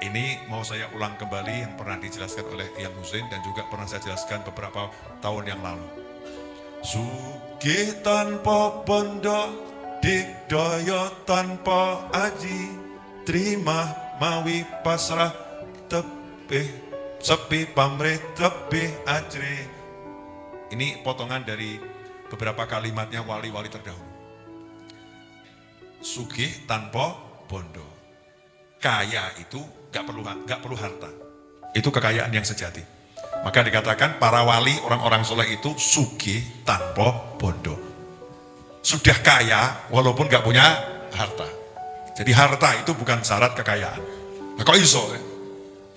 Ini mau saya ulang kembali yang pernah dijelaskan oleh Yang Husein dan juga pernah saya jelaskan beberapa tahun yang lalu. Sugih tanpa bondo, digdaya tanpa aji, terima mawi pasrah, tebih sepi pamrih tebih ajri. Ini potongan dari beberapa kalimatnya wali-wali terdahulu. Sugih tanpa bondo, kaya itu gak perlu harta, itu kekayaan yang sejati. Maka dikatakan para wali, orang-orang soleh itu sugih tanpa bondo. Sudah kaya walaupun gak punya harta. Jadi harta itu bukan syarat kekayaan. Nah, kok iso?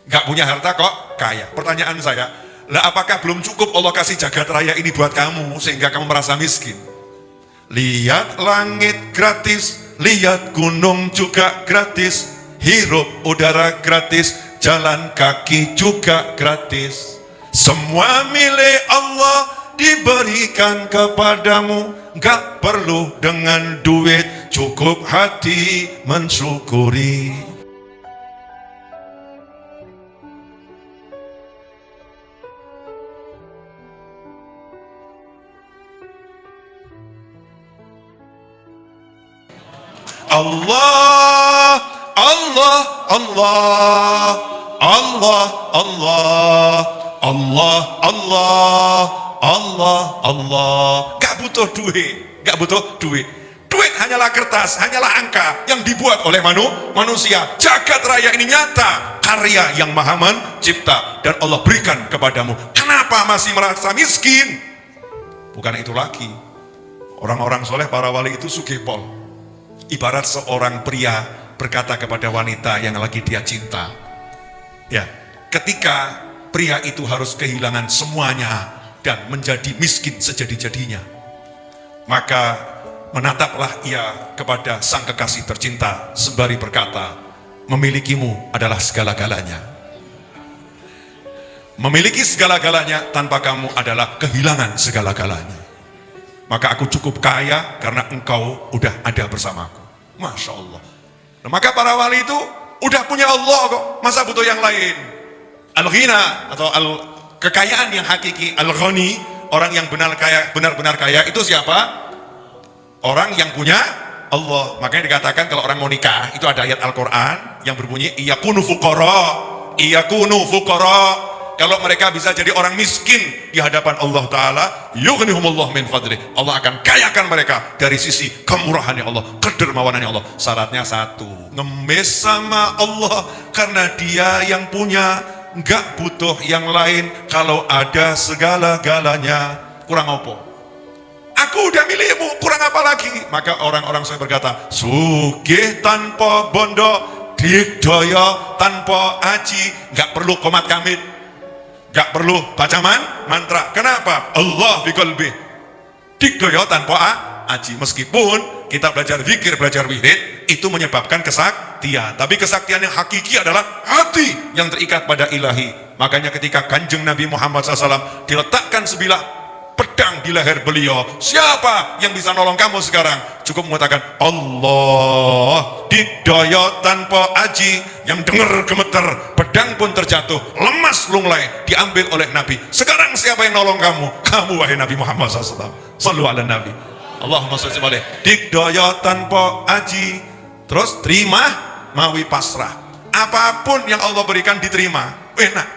Gak punya harta kok kaya? Pertanyaan saya, lah apakah belum cukup Allah kasih jagat raya ini buat kamu sehingga kamu merasa miskin? Lihat langit gratis, lihat gunung juga gratis, hirup udara gratis, jalan kaki juga gratis. Semua milik Allah diberikan kepadamu, gak perlu dengan duit, cukup hati mensyukuri. Allah, Allah, Allah, Allah, Allah, Allah, Allah, Allah, Allah. Gak butuh duit, gak butuh duit. Duit hanyalah kertas, hanyalah angka yang dibuat oleh manusia. Jagat raya ini nyata, karya yang Maha Mencipta dan Allah berikan kepadamu. Kenapa masih merasa miskin? Bukan itu lagi. Orang-orang soleh, para wali itu sugih-pol. Ibarat seorang pria berkata kepada wanita yang lagi dia cinta, ya, ketika pria itu harus kehilangan semuanya dan menjadi miskin sejadi-jadinya, maka menataplah ia kepada sang kekasih tercinta sembari berkata, memilikimu adalah segala-galanya. Memiliki segala-galanya tanpa kamu adalah kehilangan segala-galanya. Maka aku cukup kaya karena engkau udah ada bersamaku. Masya Allah. Nah, maka para wali itu udah punya Allah kok, masa butuh yang lain? Al-ghina atau kekayaan yang hakiki, al-ghani, orang yang benar-benar kaya itu siapa? Orang yang punya Allah. Makanya dikatakan kalau orang mau nikah itu ada ayat Al-Quran yang berbunyi iyakunu fuqara, iyakunu fuqara. Kalau mereka bisa jadi orang miskin di hadapan Allah Ta'ala, yughnihumullah min fadlih, Allah akan kayakan mereka dari sisi kemurahannya Allah, kedermawanannya Allah. Syaratnya satu, ngemis sama Allah karena dia yang punya, nggak butuh yang lain. Kalau ada segala-galanya, kurang apa? Aku udah milikmu, kurang apa lagi? Maka orang-orang saya berkata, sugih tanpa bondo, digdaya tanpa aji, nggak perlu komat kamit, gak perlu baca mantra. Kenapa? Allah fi qalbi. Digdaya tanpa aji. Meskipun kita belajar zikir, belajar wirid, itu menyebabkan kesaktian, tapi kesaktian yang hakiki adalah hati yang terikat pada ilahi. Makanya ketika Kanjeng Nabi Muhammad SAW diletakkan sebilah pedang di leher beliau, siapa yang bisa nolong kamu sekarang? Cukup mengatakan Allah, digdaya tanpa aji, yang dengar gemeter, pedang pun terjatuh, lemas lunglai, diambil oleh Nabi. Sekarang siapa yang nolong kamu? Kamu wahai Nabi Muhammad SAW. Sallu ala Nabi. Allahumma sholli alaihi. Digdaya tanpa aji, terus terima mawi pasrah. Apapun yang Allah berikan diterima, enak,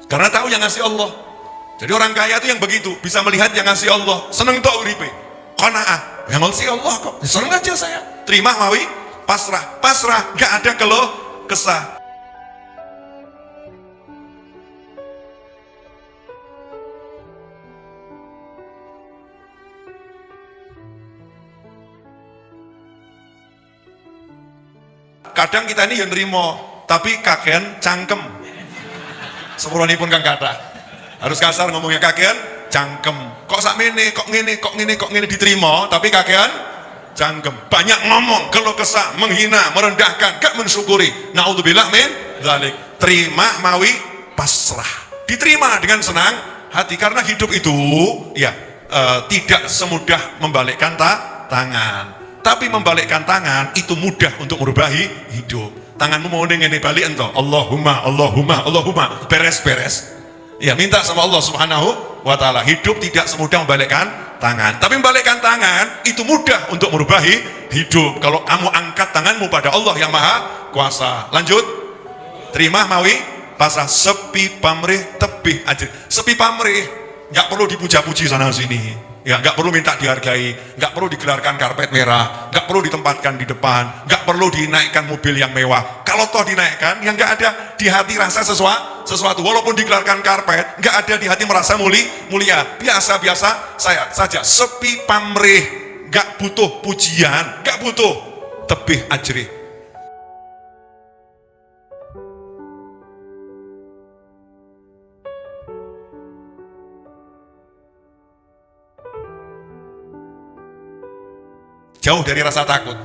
karena tahu yang ngasih Allah. Jadi orang kaya itu yang begitu, bisa melihat yang ngasih Allah, seneng tok uripe, qanaah, yang ngasih Allah kok, seneng aja saya, terima mawi pasrah. Pasrah, gak ada keluh kesah. Kadang kita ini yang nerimo, tapi kakean cangkem. Sepurwanipun kang kata harus kasar ngomongnya, kakean cangkem. Kok sakmene, kok ngene, kok ngene, kok ngene, diterima tapi kakean cangkem. Banyak ngomong, keluh kesah, menghina, merendahkan, gak mensyukuri. Naudzubillah min dzalik. Terima mawi pasrah, diterima dengan senang hati, karena hidup itu ya tidak semudah membalikkan tangan, tapi membalikkan tangan itu mudah untuk merubah hidup. tanganmu mau ngene balik ento. Allahumma, Allahumma, Allahumma. Beres-beres. Ya, minta sama Allah Subhanahu wa taala. Hidup tidak semudah membalikkan tangan. Tapi membalikkan tangan itu mudah untuk merubah hidup. Kalau kamu angkat tanganmu pada Allah yang Maha Kuasa. Lanjut. Terima mawi pasrah, sepi pamrih tebih ajri. Sepi pamrih, nggak perlu dipuja-puji sana sini. Ya, nggak perlu minta dihargai, nggak perlu digelarkan karpet merah, nggak perlu ditempatkan di depan, nggak perlu dinaikkan mobil yang mewah. Kalau toh dinaikkan, yang nggak ada di hati rasa sesuatu. Walaupun digelarkan karpet, nggak ada di hati merasa mulia. Biasa-biasa saja. Sepi pamrih, nggak butuh pujian, nggak butuh tebih ajri. Jauh dari rasa takut.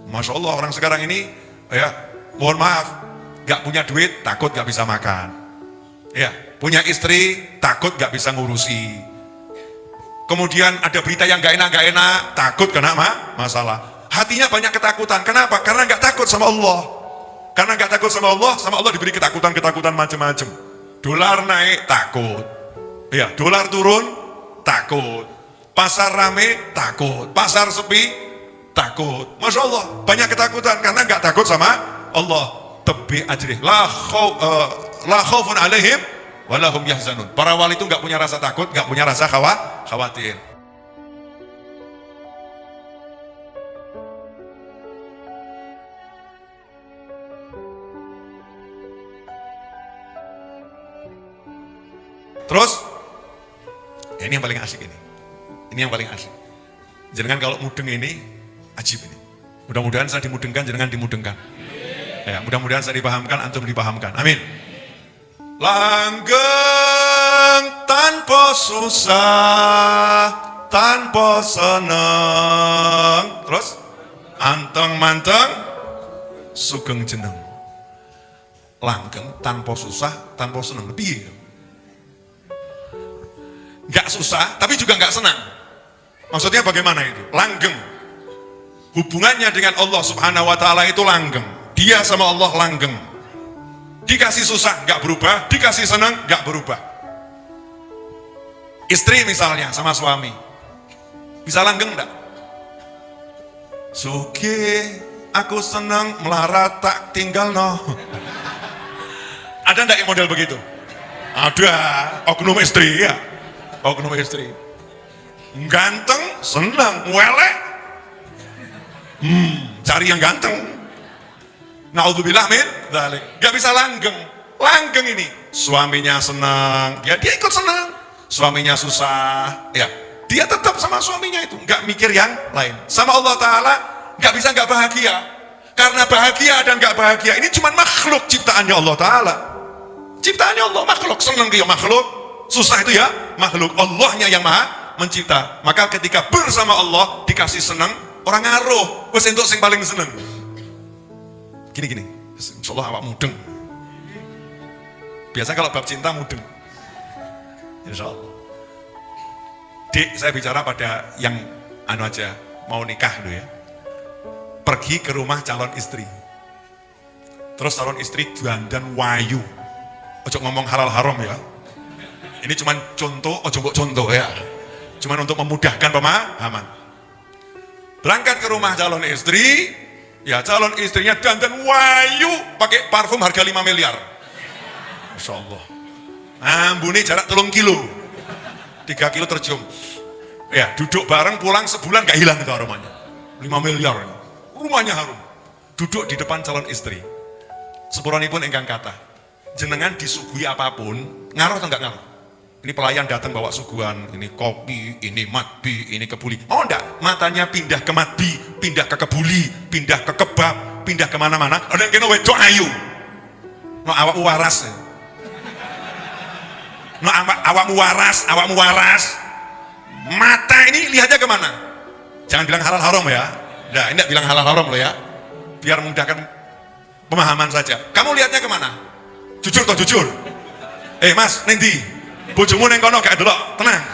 Masya Allah, orang sekarang ini, ya, mohon maaf, gak punya duit, takut gak bisa makan. Ya, punya istri, takut gak bisa ngurusi. Kemudian ada berita yang gak enak, takut kena masalah. Hatinya banyak ketakutan. Kenapa? Karena gak takut sama Allah. Karena gak takut sama Allah diberi ketakutan macam-macam. Dolar naik, takut. Ya, dolar turun, takut. Pasar rame, takut. Pasar sepi, takut. Masya Allah, banyak ketakutan karena nggak takut sama Allah. Tebih ajrih, la khaufun alaihim walahum yahzanun. Para wali itu nggak punya rasa takut, nggak punya rasa khawatir. Terus, ini yang paling asik ini. Ini yang paling asik. Jangan kalau mudeng ini, ajib ini. Mudah-mudahan saya dimudengkan, jangan dimudengkan. Ya, mudah-mudahan saya dipahamkan, antum dipahamkan. Amin. Langgeng tanpa susah, tanpa seneng. Terus, anteng manteng, sugeng jeneng. Langgeng tanpa susah, tanpa seneng. Lebih. Gak susah, tapi juga gak senang. Maksudnya bagaimana itu? Langgeng. Hubungannya dengan Allah Subhanahu wa taala itu langgeng. Dia sama Allah langgeng. Dikasih susah gak berubah, dikasih senang gak berubah. Istri misalnya sama suami, bisa langgeng gak? Sugih, aku senang, melarat tak tinggal no. Ada ndak yang model begitu? Ada, oknum istri ya. Oknum istri. Ganteng, senang, welek. Cari yang ganteng. Naudzubillah min dzalik. Gak bisa langgeng. Langgeng ini. Suaminya senang, ya dia ikut senang. Suaminya susah, ya dia tetap sama suaminya itu. Gak mikir yang lain. Sama Allah Ta'ala gak bisa gak bahagia. Karena bahagia dan gak bahagia ini cuma makhluk ciptaannya Allah Ta'ala. Ciptaannya Allah, makhluk. Senang dia makhluk, susah itu ya makhluk. Allahnya yang maha mencipta. Maka ketika bersama Allah dikasih senang, orang ngaruh wes entuk sing paling seneng. Gini insyaallah awak mudeng. Biasa kalau bab cinta mudeng, insyaallah. Dik, saya bicara pada yang anu aja, mau nikah dulu ya. Pergi ke rumah calon istri, terus calon istri dandan wayu. Ojo ngomong halal haram ya, ini cuman contoh, ojo mbok contoh ya, cuman untuk memudahkan pemahaman. Berangkat ke rumah calon istri, ya calon istrinya dandan wayu, pakai parfum harga 5 miliar. Masya Allah. Ambune jarak 3 kilo, 3 kilo tercium. Ya duduk bareng, pulang sebulan gak hilang itu aromanya. 5 miliar, rumahnya harum. Duduk di depan calon istri. Sepuranipun engkang kata, jenengan disuguhi apapun, ngaruh atau enggak ngaruh? Ini pelayan datang bawa suguhan, ini kopi, ini matbi, ini kebuli. Oh enggak, matanya pindah ke matbi, pindah ke kebuli, pindah ke kebab, pindah kemana-mana. Ada yang kena wedok ayu. No awakmu waras. No awakmu waras. Mata ini lihatnya kemana? Jangan bilang halal haram ya. Nah, ini enggak bilang halal haram loh ya. Biar memudahkan pemahaman saja. Kamu lihatnya kemana? Jujur toh jujur. Mas, nanti bojomu neng kono gak delok, tenang.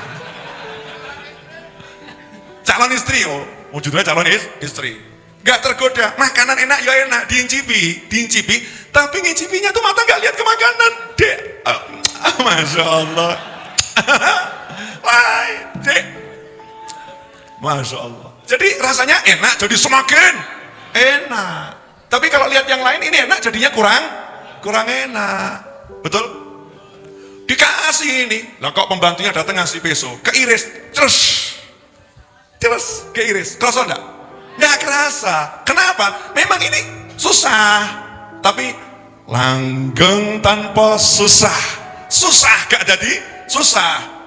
Calon istri, oh judulnya calon istri. Nggak tergoda. Makanan enak ya enak, diincipi, tapi ngincipinya tuh mata nggak lihat ke makanan, dek. Masya Allah. Wah, dek. Masya Allah. Jadi rasanya enak, jadi semakin enak. Tapi kalau lihat yang lain ini enak, jadinya kurang enak. Betul? Dikasih ini, lah kok pembantunya datang ngasih peso, keiris, terus keiris, kerasa enggak? Nggak kerasa. Kenapa? Memang ini susah, tapi langgeng tanpa susah gak jadi susah.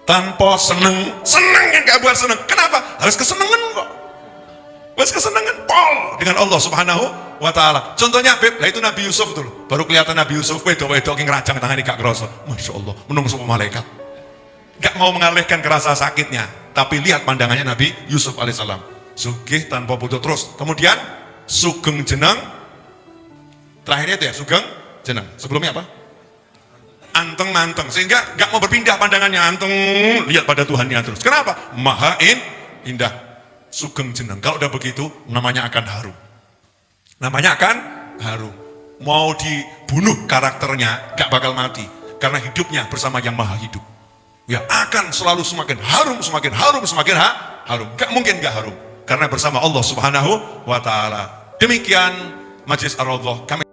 Tanpa seneng yang gak buat seneng. Kenapa? Harus kesenengan kok. Harus kesenengan pol dengan Allah Subhanahu wa ta'ala. Contohnya Beb, lah itu Nabi Yusuf tuh. Baru kelihatan Nabi Yusuf wedok-wedok yang ngerajang tangan gak kerasa. Masya Allah, menunggu malaikat. Gak mau mengalihkan kerasa sakitnya, tapi lihat pandangannya Nabi Yusuf alaihissalam. Sugih tanpa butuh terus. Kemudian sugeng jeneng. Terakhirnya itu ya, sugeng jeneng. Sebelumnya apa? Anteng manteng. Sehingga gak mau berpindah pandangannya, anteng lihat pada Tuhannya terus. Kenapa? Maha indah. Sugeng jeneng. Kalau udah begitu, namanya akan harum. Namanya akan harum. Mau dibunuh karakternya, gak bakal mati. Karena hidupnya bersama yang maha hidup. Ya akan selalu semakin harum, semakin harum, semakin harum. Gak mungkin gak harum. Karena bersama Allah Subhanahu wa ta'ala. Demikian Majlis Ar-Raudhah. Kami